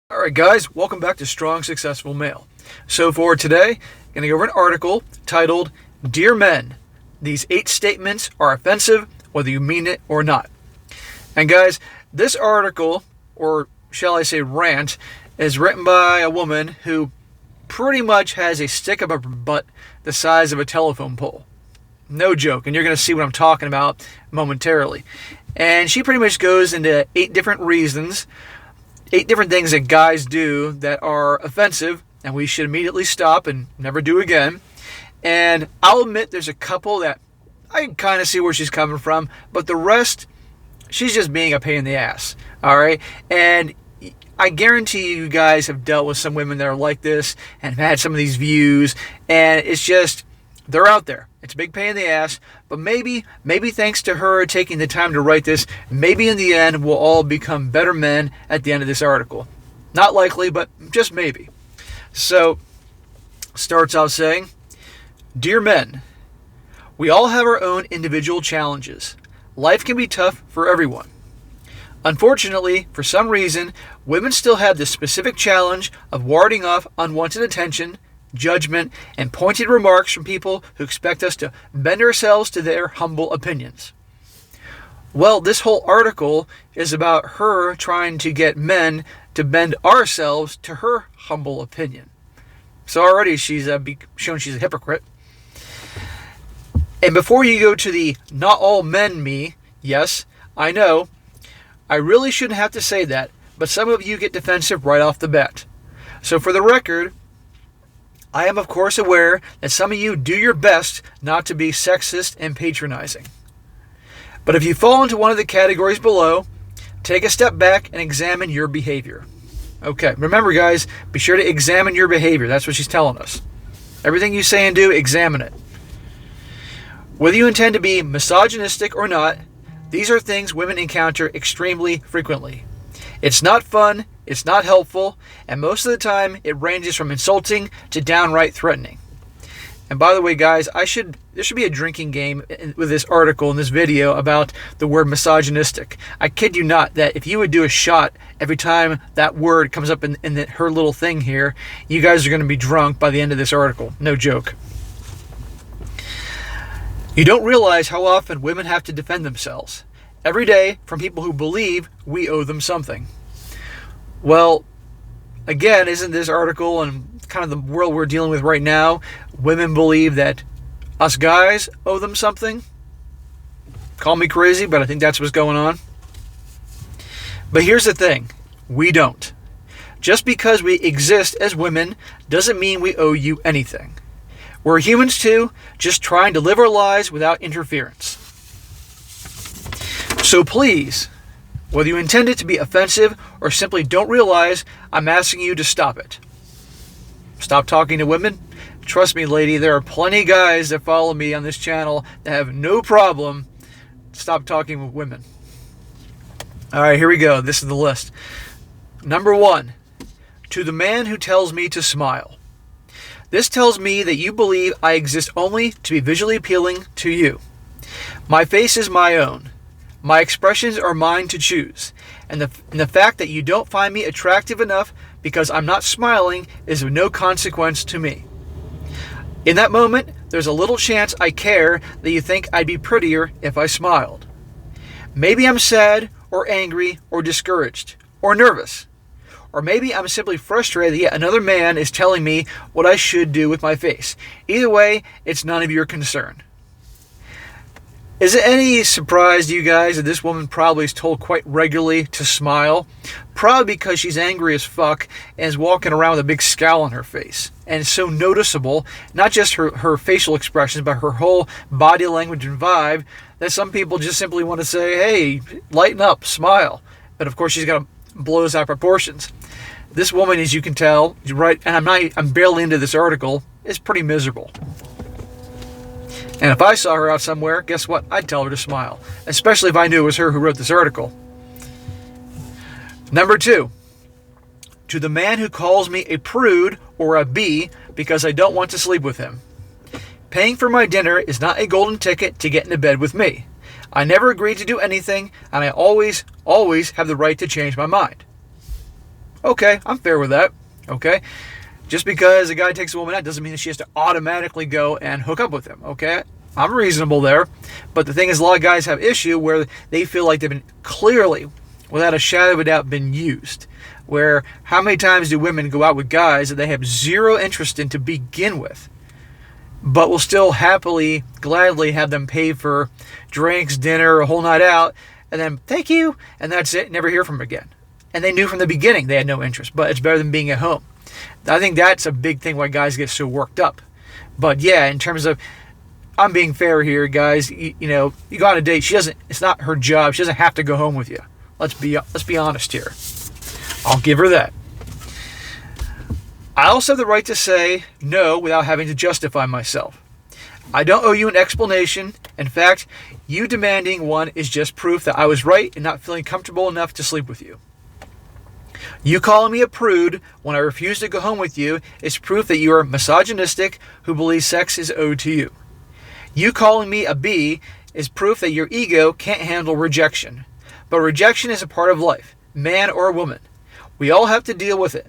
Alright guys, welcome back to Strong Successful Male. So for today, I'm going to go over an article titled, Dear Men, these 8 statements are offensive whether you mean it or not. And guys, this article, or shall I say rant, is written by a woman who pretty much has a stick up her butt the size of a telephone pole. No joke, and you're going to see what I'm talking about momentarily. And she pretty much goes into 8 different reasons, 8 different things that guys do that are offensive and we should immediately stop and never do again. And I'll admit there's a couple that I can kind of see where she's coming from, but the rest, she's just being a pain in the ass. Alright? And I guarantee you guys have dealt with some women that are like this and have had some of these views, and it's just, they're out there. It's a big pain in the ass, but maybe thanks to her taking the time to write this, maybe in the end we'll all become better men at the end of this article. Not likely, but just maybe. So, starts out saying, Dear men, we all have our own individual challenges. Life can be tough for everyone. Unfortunately, for some reason, women still have this specific challenge of warding off unwanted attention, judgment, and pointed remarks from people who expect us to bend ourselves to their humble opinions. Well, this whole article is about her trying to get men to bend ourselves to her humble opinion. So already she's shown she's a hypocrite. And before you go to the not all men me, yes, I know, I really shouldn't have to say that, but some of you get defensive right off the bat. So for the record, I am of course aware that some of you do your best not to be sexist and patronizing. But if you fall into one of the categories below, take a step back and examine your behavior. Okay, remember guys, be sure to examine your behavior. That's what she's telling us. Everything you say and do, examine it. Whether you intend to be misogynistic or not, these are things women encounter extremely frequently. It's not fun, it's not helpful, and most of the time it ranges from insulting to downright threatening. And by the way guys, there should be a drinking game with this article and this video about the word misogynistic. I kid you not that if you would do a shot every time that word comes up in her little thing here, you guys are going to be drunk by the end of this article. No joke. You don't realize how often women have to defend themselves every day from people who believe we owe them something. Well, again, isn't this article and kind of the world we're dealing with right now, women believe that us guys owe them something? Call me crazy, but I think that's what's going on. But here's the thing, we don't. Just because we exist as women doesn't mean we owe you anything. We're humans too, just trying to live our lives without interference. So please, whether you intend it to be offensive or simply don't realize, I'm asking you to stop it. Stop talking to women. Trust me, lady, there are plenty of guys that follow me on this channel that have no problem. Stop talking with women. Alright, here we go. This is the list. Number 1, to the man who tells me to smile. This tells me that you believe I exist only to be visually appealing to you. My face is my own. My expressions are mine to choose. And the fact that you don't find me attractive enough because I'm not smiling is of no consequence to me. In that moment, there's a little chance I care that you think I'd be prettier if I smiled. Maybe I'm sad or angry or discouraged or nervous. Or maybe I'm simply frustrated that yet another man is telling me what I should do with my face. Either way, it's none of your concern. Is it any surprise to you guys that this woman probably is told quite regularly to smile? Probably because she's angry as fuck and is walking around with a big scowl on her face. And it's so noticeable, not just her facial expressions, but her whole body language and vibe, that some people just simply want to say, hey, lighten up, smile. But of course she's got to blow this out of proportions. This woman, as you can tell, right, and I'm barely into this article, is pretty miserable. And if I saw her out somewhere, guess what? I'd tell her to smile. Especially if I knew it was her who wrote this article. Number 2, to the man who calls me a prude or a bee because I don't want to sleep with him. Paying for my dinner is not a golden ticket to get into bed with me. I never agreed to do anything, and I always have the right to change my mind. Okay, I'm fair with that. Okay? Just because a guy takes a woman out doesn't mean that she has to automatically go and hook up with him. Okay? I'm reasonable there. But the thing is, a lot of guys have issue where they feel like they've been clearly, without a shadow of a doubt, been used. Where how many times do women go out with guys that they have zero interest in to begin with, but will still happily, gladly have them pay for drinks, dinner, a whole night out, and then thank you, and that's it, never hear from them again. And they knew from the beginning they had no interest, but it's better than being at home. I think that's a big thing why guys get so worked up. But yeah, in terms of, I'm being fair here, guys. You know, you go on a date. She doesn't. It's not her job. She doesn't have to go home with you. Let's be honest here. I'll give her that. I also have the right to say no without having to justify myself. I don't owe you an explanation. In fact, you demanding one is just proof that I was right in not feeling comfortable enough to sleep with you. You calling me a prude when I refuse to go home with you is proof that you are misogynistic who believes sex is owed to you. You calling me a B is proof that your ego can't handle rejection. But rejection is a part of life, man or woman. We all have to deal with it.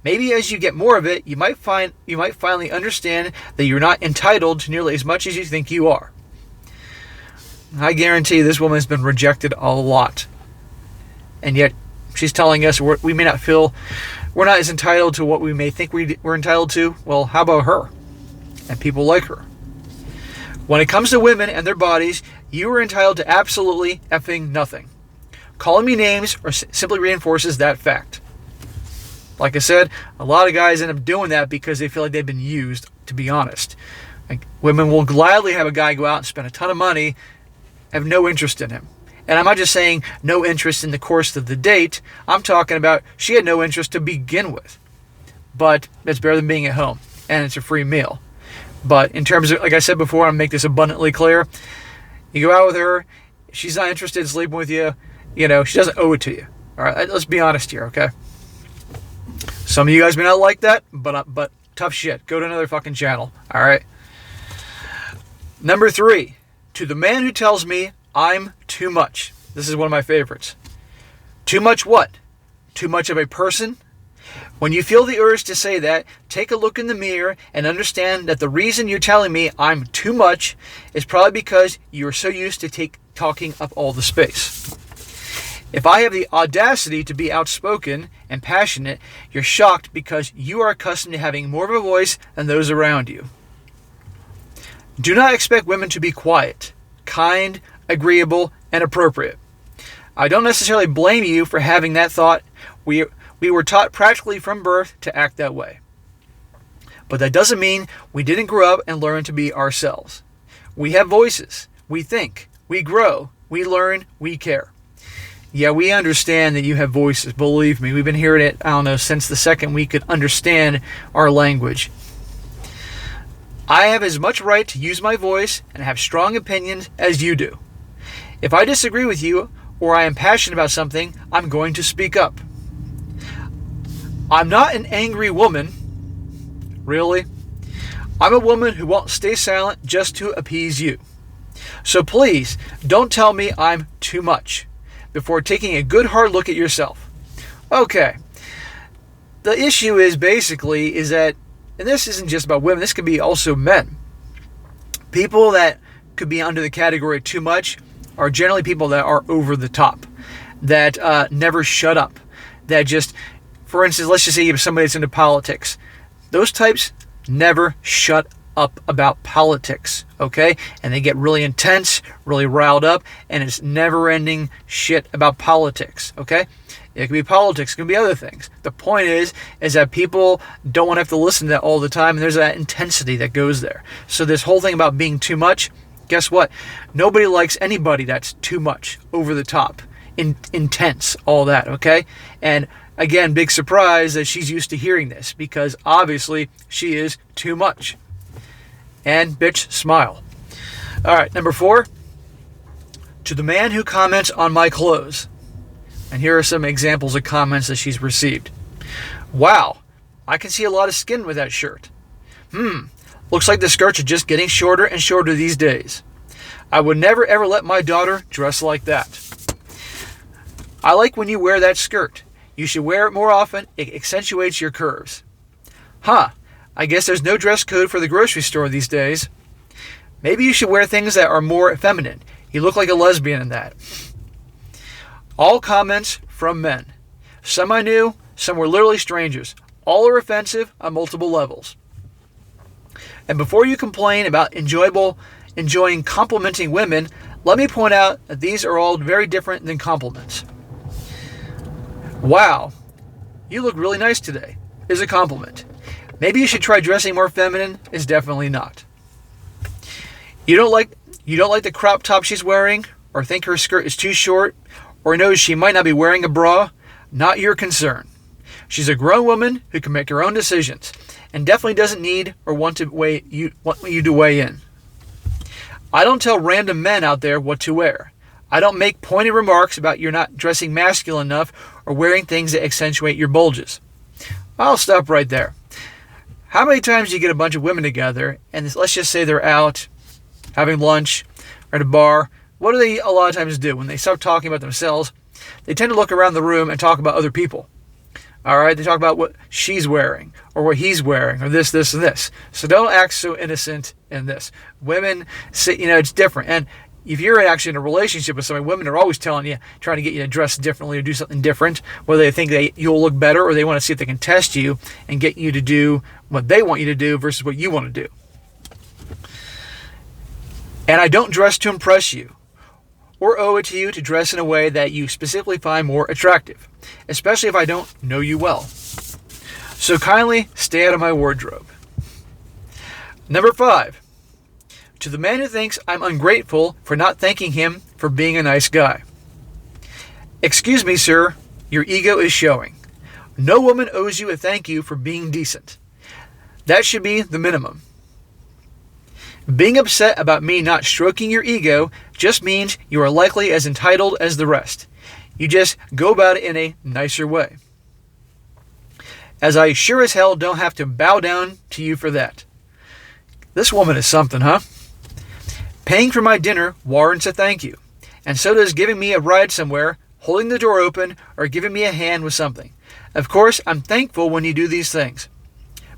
Maybe as you get more of it, you might finally understand that you're not entitled to nearly as much as you think you are. I guarantee this woman has been rejected a lot. And yet she's telling us we may not feel we're not as entitled to what we may think we're entitled to. Well, how about her? And people like her. When it comes to women and their bodies, you are entitled to absolutely effing nothing. Calling me names or simply reinforces that fact. Like I said, a lot of guys end up doing that because they feel like they've been used, to be honest. Like, women will gladly have a guy go out and spend a ton of money, have no interest in him. And I'm not just saying no interest in the course of the date. I'm talking about she had no interest to begin with. But it's better than being at home. And it's a free meal. But in terms of, like I said before, I'll make this abundantly clear. You go out with her, she's not interested in sleeping with you, you know, she doesn't owe it to you. All right, let's be honest here, okay? Some of you guys may not like that, but tough shit. Go to another fucking channel, all right? Number 3, to the man who tells me I'm too much. This is one of my favorites. Too much what? Too much of a person? When you feel the urge to say that, take a look in the mirror and understand that the reason you're telling me I'm too much is probably because you're so used to talking up all the space. If I have the audacity to be outspoken and passionate, you're shocked because you are accustomed to having more of a voice than those around you. Do not expect women to be quiet, kind, agreeable, and appropriate. I don't necessarily blame you for having that thought. We were taught practically from birth to act that way. But that doesn't mean we didn't grow up and learn to be ourselves. We have voices. We think. We grow. We learn. We care. Yeah, we understand that you have voices. Believe me, we've been hearing it, I don't know, since the second we could understand our language. I have as much right to use my voice and have strong opinions as you do. If I disagree with you or I am passionate about something, I'm going to speak up. I'm not an angry woman. Really? I'm a woman who won't stay silent just to appease you. So please, don't tell me I'm too much before taking a good hard look at yourself. Okay. The issue is that, and this isn't just about women, this could be also men. People that could be under the category too much are generally people that are over the top, that never shut up, that just, for instance, let's just say you have somebody that's into politics. Those types never shut up about politics, okay? And they get really intense, really riled up, and it's never-ending shit about politics, okay? It can be politics, it can be other things. The point is that people don't want to have to listen to that all the time, and there's that intensity that goes there. So this whole thing about being too much, guess what? Nobody likes anybody that's too much, over the top, intense, all that, okay? And again, big surprise that she's used to hearing this, because obviously she is too much. And bitch, smile. All right, number 4, to the man who comments on my clothes. And here are some examples of comments that she's received. Wow, I can see a lot of skin with that shirt. Looks like the skirts are just getting shorter and shorter these days. I would never ever let my daughter dress like that. I like when you wear that skirt. You should wear it more often. It accentuates your curves. Huh, I guess there's no dress code for the grocery store these days. Maybe you should wear things that are more feminine. You look like a lesbian in that. All comments from men. Some I knew, some were literally strangers. All are offensive on multiple levels. And before you complain about enjoying complimenting women, let me point out that these are all very different than compliments. Wow, you look really nice today is a compliment. Maybe you should try dressing more feminine is definitely not. You don't like the crop top she's wearing, or think her skirt is too short, or knows she might not be wearing a bra. Not your concern. She's a grown woman who can make her own decisions, and definitely doesn't need or want you to weigh in. I don't tell random men out there what to wear. I don't make pointed remarks about you're not dressing masculine enough or wearing things that accentuate your bulges. I'll stop right there. How many times do you get a bunch of women together, and let's just say they're out having lunch or at a bar? What do they a lot of times do? When they stop talking about themselves, they tend to look around the room and talk about other people. All right, they talk about what she's wearing or what he's wearing or this, and this. So don't act so innocent in this. Women, it's different. And if you're actually in a relationship with somebody, women are always telling you, trying to get you to dress differently or do something different, whether they think you'll look better or they want to see if they can test you and get you to do what they want you to do versus what you want to do. And I don't dress to impress you or owe it to you to dress in a way that you specifically find more attractive, especially if I don't know you well. So kindly stay out of my wardrobe. Number 5. To the man who thinks I'm ungrateful for not thanking him for being a nice guy. Excuse me, sir, your ego is showing. No woman owes you a thank you for being decent. That should be the minimum. Being upset about me not stroking your ego just means you are likely as entitled as the rest. You just go about it in a nicer way. As I sure as hell don't have to bow down to you for that. This woman is something, huh? Paying for my dinner warrants a thank you, and so does giving me a ride somewhere, holding the door open, or giving me a hand with something. Of course, I'm thankful when you do these things.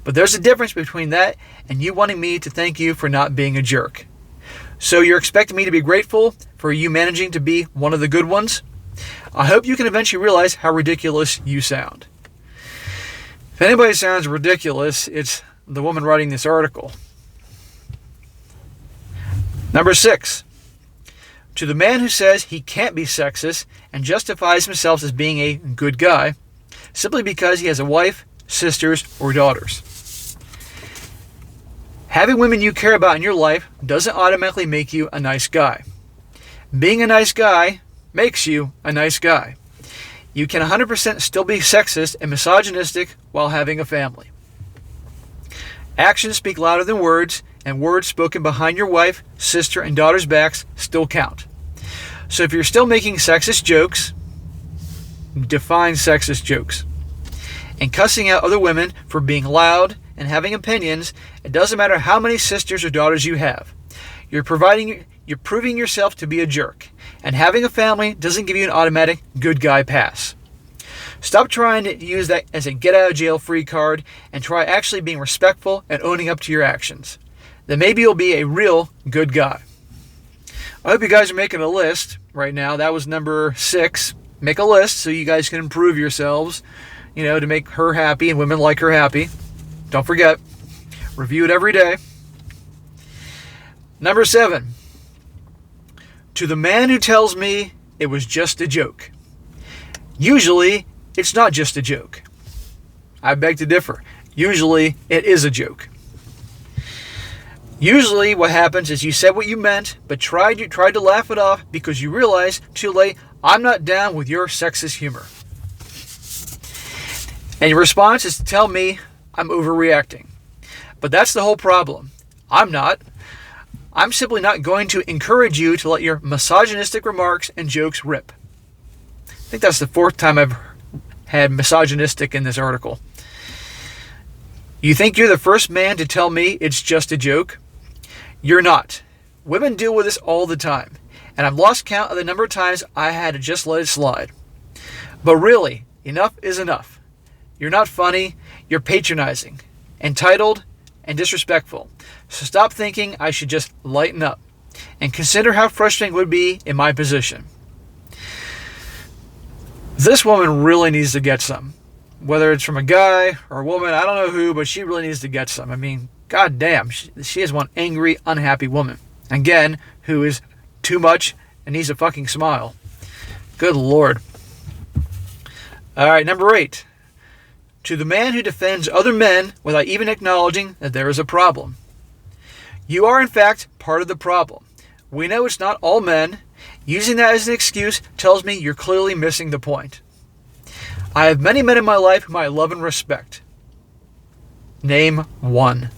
But there's a difference between that and you wanting me to thank you for not being a jerk. So you're expecting me to be grateful for you managing to be one of the good ones? I hope you can eventually realize how ridiculous you sound. If anybody sounds ridiculous, it's the woman writing this article. Number 6. To the man who says he can't be sexist and justifies himself as being a good guy simply because he has a wife, sisters, or daughters. Having women you care about in your life doesn't automatically make you a nice guy. Being a nice guy makes you a nice guy. You can 100% still be sexist and misogynistic while having a family. Actions speak louder than words, and words spoken behind your wife, sister, and daughter's backs still count. So if you're still making sexist jokes, define sexist jokes. And cussing out other women for being loud and having opinions, it doesn't matter how many sisters or daughters you have. You're proving yourself to be a jerk. And having a family doesn't give you an automatic good guy pass. Stop trying to use that as a get out of jail free card and try actually being respectful and owning up to your actions. Then maybe you'll be a real good guy. I hope you guys are making a list right now. That was number 6. Make a list so you guys can improve yourselves, to make her happy and women like her happy. Don't forget, review it every day. Number 7. To the man who tells me it was just a joke. Usually, it's not just a joke. I beg to differ. Usually, it is a joke. Usually, what happens is you said what you meant, but tried to laugh it off because you realize too late, I'm not down with your sexist humor. And your response is to tell me I'm overreacting. But that's the whole problem. I'm not. I'm simply not going to encourage you to let your misogynistic remarks and jokes rip. I think that's the 4th time I've had misogynistic in this article. You think you're the first man to tell me it's just a joke? You're not. Women deal with this all the time, and I've lost count of the number of times I had to just let it slide. But really, enough is enough. You're not funny, you're patronizing, entitled, and disrespectful. So stop thinking I should just lighten up, and consider how frustrating it would be in my position. This woman really needs to get some. Whether it's from a guy or a woman, I don't know who, but she really needs to get some. I mean, goddamn, she is one angry, unhappy woman. Again, who is too much and needs a fucking smile. Good Lord. Alright, number 8. To the man who defends other men without even acknowledging that there is a problem. You are, in fact, part of the problem. We know it's not all men. Using that as an excuse tells me you're clearly missing the point. I have many men in my life whom I love and respect. Name one.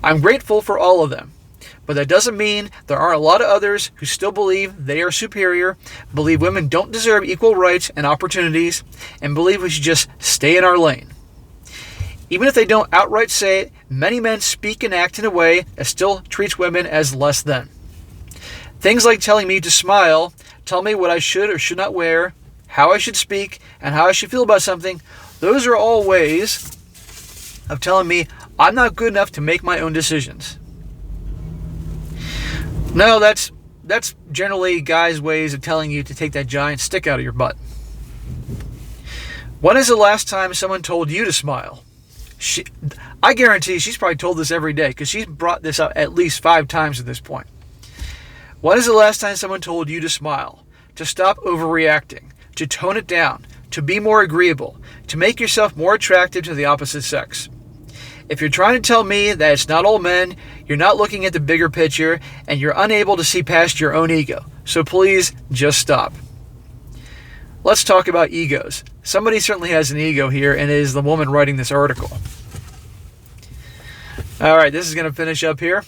I'm grateful for all of them, but that doesn't mean there aren't a lot of others who still believe they are superior, believe women don't deserve equal rights and opportunities, and believe we should just stay in our lane. Even if they don't outright say it, many men speak and act in a way that still treats women as less than. Things like telling me to smile, tell me what I should or should not wear, how I should speak, and how I should feel about something, those are all ways of telling me I'm not good enough to make my own decisions. No, that's generally guys' ways of telling you to take that giant stick out of your butt. When is the last time someone told you to smile? I guarantee she's probably told this every day, because she's brought this up at least 5 times at this point. When is the last time someone told you to smile, to stop overreacting, to tone it down, to be more agreeable, to make yourself more attractive to the opposite sex? If you're trying to tell me that it's not all men, you're not looking at the bigger picture, and you're unable to see past your own ego. So please, just stop. Let's talk about egos. Somebody certainly has an ego here, and it is the woman writing this article. Alright, this is going to finish up here.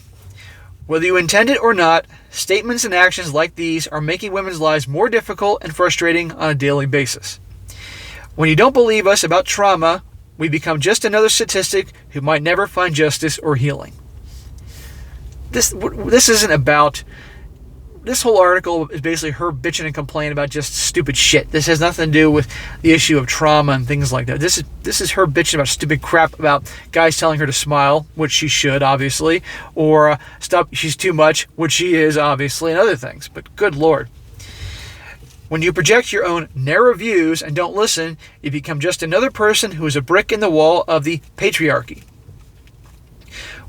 Whether you intend it or not, statements and actions like these are making women's lives more difficult and frustrating on a daily basis. When you don't believe us about trauma, we become just another statistic who might never find justice or healing. This isn't about... This whole article is basically her bitching and complaining about just stupid shit. This has nothing to do with the issue of trauma and things like that. This is her bitching about stupid crap about guys telling her to smile, which she should, obviously, or stop, she's too much, which she is, obviously, and other things. But good Lord. When you project your own narrow views and don't listen, you become just another person who is a brick in the wall of the patriarchy.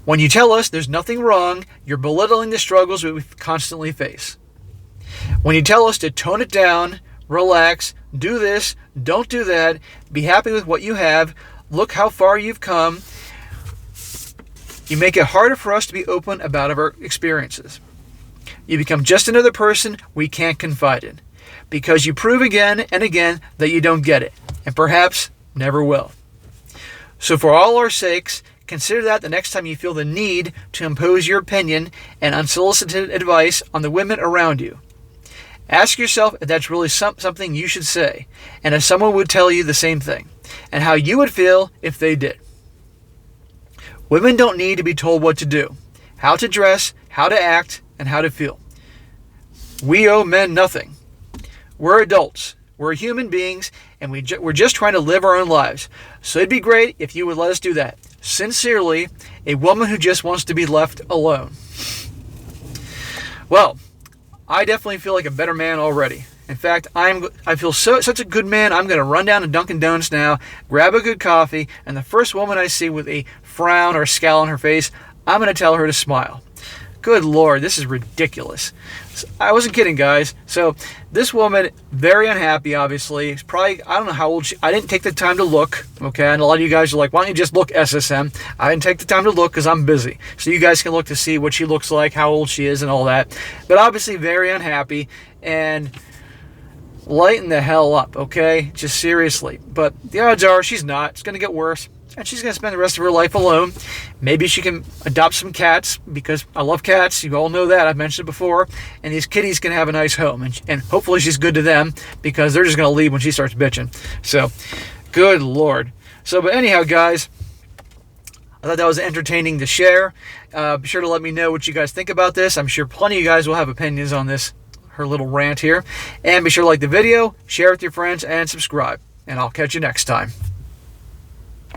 When you tell us there's nothing wrong, you're belittling the struggles we constantly face. When you tell us to tone it down, relax, do this, don't do that, be happy with what you have, look how far you've come, you make it harder for us to be open about our experiences. You become just another person we can't confide in, because you prove again and again that you don't get it, and perhaps never will. So for all our sakes, consider that the next time you feel the need to impose your opinion and unsolicited advice on the women around you. Ask yourself if that's really something you should say, and if someone would tell you the same thing, and how you would feel if they did. Women don't need to be told what to do, how to dress, how to act, and how to feel. We owe men nothing. We're adults. We're human beings, and we're just trying to live our own lives. So it'd be great if you would let us do that. Sincerely, a woman who just wants to be left alone. Well, I definitely feel like a better man already. In fact, I feel such a good man, I'm going to run down to Dunkin' Donuts now, grab a good coffee, and the first woman I see with a frown or a scowl on her face, I'm going to tell her to smile. Good Lord, this is ridiculous. I wasn't kidding, guys. So this woman, very unhappy, obviously. It's probably, I don't know how old she... I didn't take the time to look, okay? And a lot of you guys are like, why don't you just look SSM? I didn't take the time to look because I'm busy. So you guys can look to see what she looks like, how old she is, and all that. But obviously very unhappy. And lighten the hell up, okay? Just seriously. But the odds are she's not. It's going to get worse. And she's going to spend the rest of her life alone. Maybe she can adopt some cats, because I love cats. You all know that. I've mentioned it before. And these kitties can have a nice home. And hopefully she's good to them, because they're just going to leave when she starts bitching. So, good Lord. So, but anyhow, guys, I thought that was entertaining to share. Be sure to let me know what you guys think about this. I'm sure plenty of you guys will have opinions on this, her little rant here. And be sure to like the video, share it with your friends, and subscribe. and I'll catch you next time.